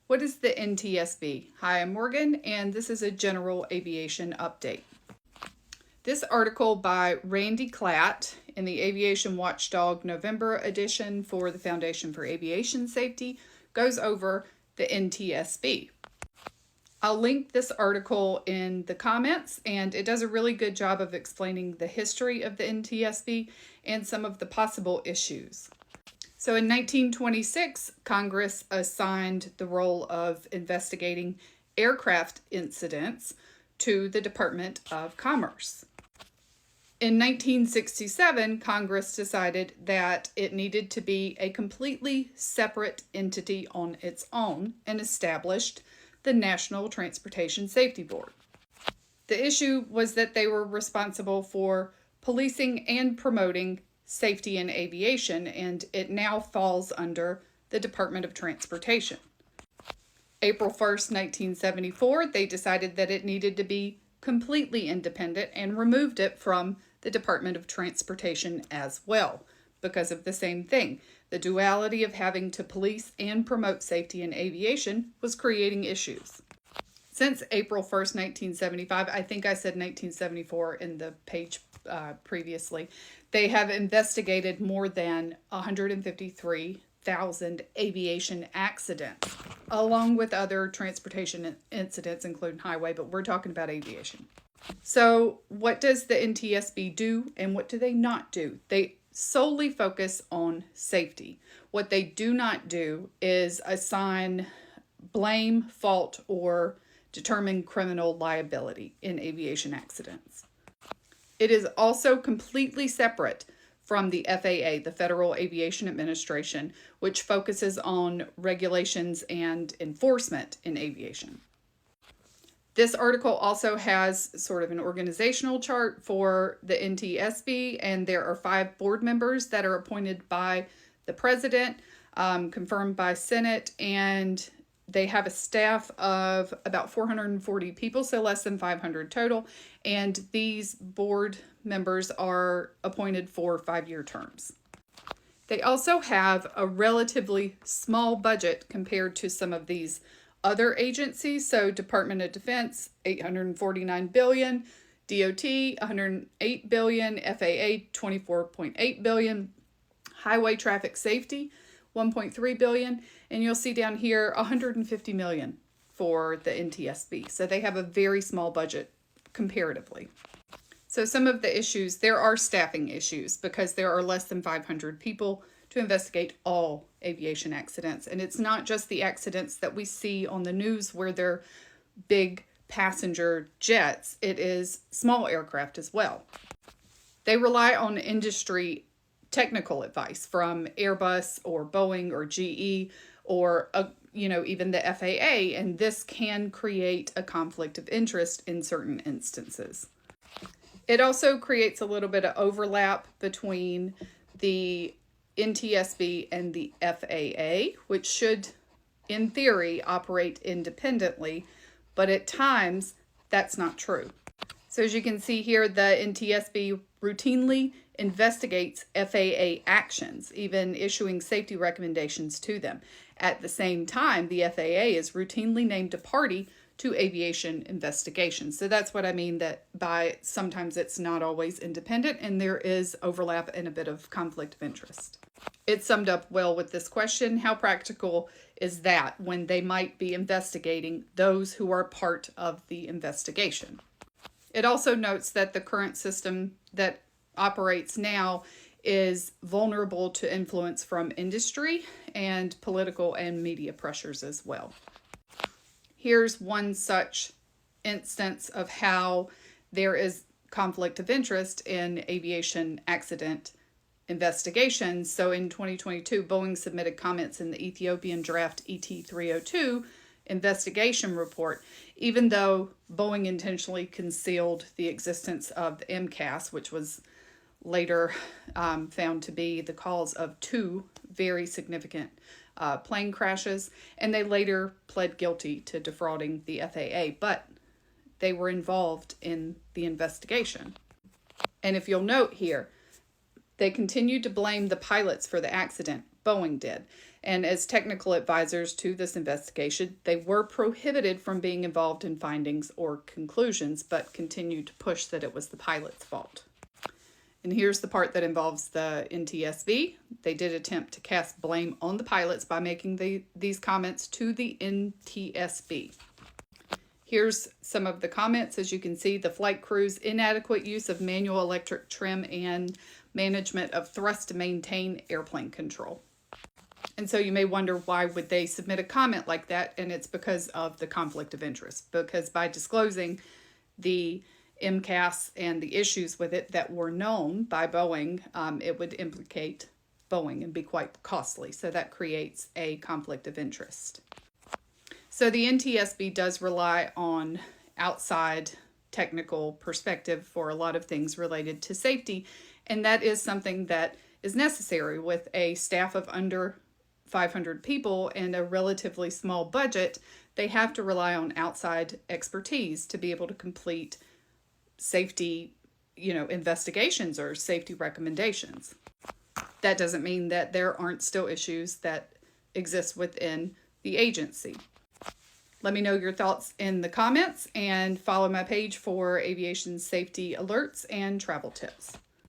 What is the NTSB? Hi, I'm Morgan, and this is a general aviation update. This article by Randy Klatt in the Aviation Watchdog November edition for the Foundation for Aviation Safety goes over the NTSB. I'll link this article in the comments, and it does a really good job of explaining the history of the NTSB and some of the possible issues. So in 1926, Congress assigned the role of investigating aircraft incidents to the Department of Commerce. In 1967, Congress decided that it needed to be a completely separate entity on its own and established the National Transportation Safety Board. The issue was that they were responsible for policing and promoting safety in aviation, and it now falls under the Department of Transportation. April 1st, 1974, they decided that it needed to be completely independent and removed it from the Department of Transportation as well, because of the same thing. The duality of having to police and promote safety in aviation was creating issues. Since April 1st, 1975, I think I said 1974 in the page previously, they have investigated more than 153,000 aviation accidents, along with other transportation incidents, including highway, but we're talking about aviation. So what does the NTSB do and what do they not do? They solely focus on safety. What they do not do is assign blame, fault, or determine criminal liability in aviation accidents. It is also completely separate from the FAA, the Federal Aviation Administration, which focuses on regulations and enforcement in aviation. This article also has sort of an organizational chart for the NTSB, and there are 5 board members that are appointed by the president, confirmed by Senate, and they have a staff of about 440 people, so less than 500 total, and these board members are appointed for 5-year terms. They also have a relatively small budget compared to some of these other agencies. So Department of Defense, $849 billion, DOT, $108 billion, FAA, $24.8 billion, Highway Traffic Safety, $1.3 billion, and you'll see down here $150 million for the NTSB. So they have a very small budget comparatively. So some of the issues, there are staffing issues because there are less than 500 people to investigate all aviation accidents. And it's not just the accidents that we see on the news where they're big passenger jets. It is small aircraft as well. They rely on industry technical advice from Airbus or Boeing or GE or even the FAA, and this can create a conflict of interest in certain instances. It also creates a little bit of overlap between the NTSB and the FAA, which should, in theory, operate independently, but at times that's not true. So as you can see here, the NTSB routinely investigates FAA actions, even issuing safety recommendations to them. At the same time, the FAA is routinely named a party to aviation investigations. So that's what I mean that by sometimes it's not always independent and there is overlap and a bit of conflict of interest. It's summed up well with this question: how practical is that when they might be investigating those who are part of the investigation? It also notes that the current system that operates now is vulnerable to influence from industry and political and media pressures as well. Here's one such instance of how there is conflict of interest in aviation accident investigations. So in 2022, Boeing submitted comments in the Ethiopian draft ET-302 investigation report, even though Boeing intentionally concealed the existence of the MCAS, which was later found to be the cause of 2 very significant plane crashes, and they later pled guilty to defrauding the FAA, but they were involved in the investigation. And if you'll note here, they continued to blame the pilots for the accident. Boeing did. And as technical advisors to this investigation, they were prohibited from being involved in findings or conclusions, but continued to push that it was the pilot's fault. And here's the part that involves the NTSB. They did attempt to cast blame on the pilots by making these comments to the NTSB. Here's some of the comments. As you can see, the flight crew's inadequate use of manual electric trim and management of thrust to maintain airplane control. And so you may wonder, why would they submit a comment like that? And it's because of the conflict of interest. Because by disclosing the MCAS and the issues with it that were known by Boeing, it would implicate Boeing and be quite costly. So that creates a conflict of interest. So the NTSB does rely on outside technical perspective for a lot of things related to safety, and that is something that is necessary with a staff of under 500 people and a relatively small budget. They have to rely on outside expertise to be able to complete safety, investigations or safety recommendations. That doesn't mean that there aren't still issues that exist within the agency. Let me know your thoughts in the comments and follow my page for aviation safety alerts and travel tips.